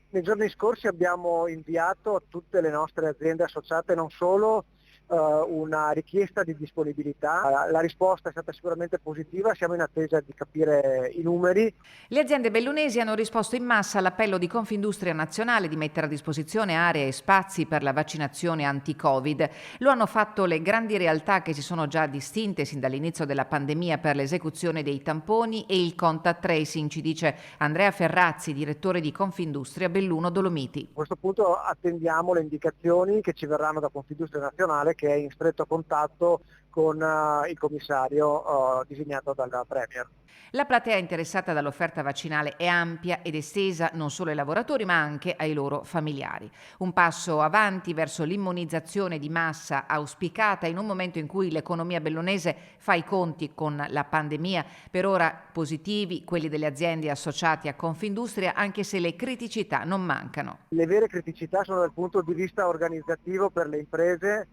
Nei giorni scorsi abbiamo inviato a tutte le nostre aziende associate non solo una richiesta di disponibilità, la risposta è stata sicuramente positiva, siamo in attesa di capire i numeri. Le aziende bellunesi hanno risposto in massa all'appello di Confindustria Nazionale di mettere a disposizione aree e spazi per la vaccinazione anti-Covid. Lo hanno fatto le grandi realtà che si sono già distinte sin dall'inizio della pandemia per l'esecuzione dei tamponi e il contact tracing, ci dice Andrea Ferrazzi, direttore di Confindustria Belluno Dolomiti. A questo punto attendiamo le indicazioni che ci verranno da Confindustria Nazionale, che è in stretto contatto con il commissario designato dal Premier. La platea interessata dall'offerta vaccinale è ampia ed estesa non solo ai lavoratori ma anche ai loro familiari. Un passo avanti verso l'immunizzazione di massa auspicata in un momento in cui l'economia bellunese fa i conti con la pandemia. Per ora positivi quelli delle aziende associate a Confindustria, anche se le criticità non mancano. Le vere criticità sono dal punto di vista organizzativo per le imprese,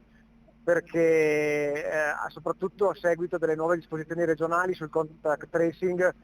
perché soprattutto a seguito delle nuove disposizioni regionali sul contact tracing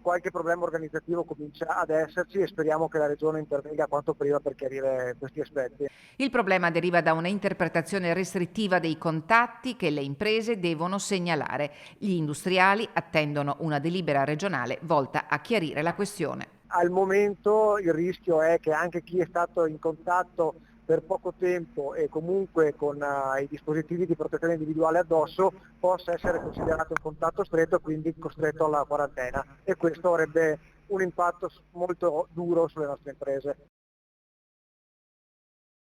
qualche problema organizzativo comincia ad esserci e speriamo che la Regione intervenga quanto prima per chiarire questi aspetti. Il problema deriva da una interpretazione restrittiva dei contatti che le imprese devono segnalare. Gli industriali attendono una delibera regionale volta a chiarire la questione. Al momento il rischio è che anche chi è stato in contatto per poco tempo e comunque con i dispositivi di protezione individuale addosso possa essere considerato un contatto stretto e quindi costretto alla quarantena, e questo avrebbe un impatto molto duro sulle nostre imprese.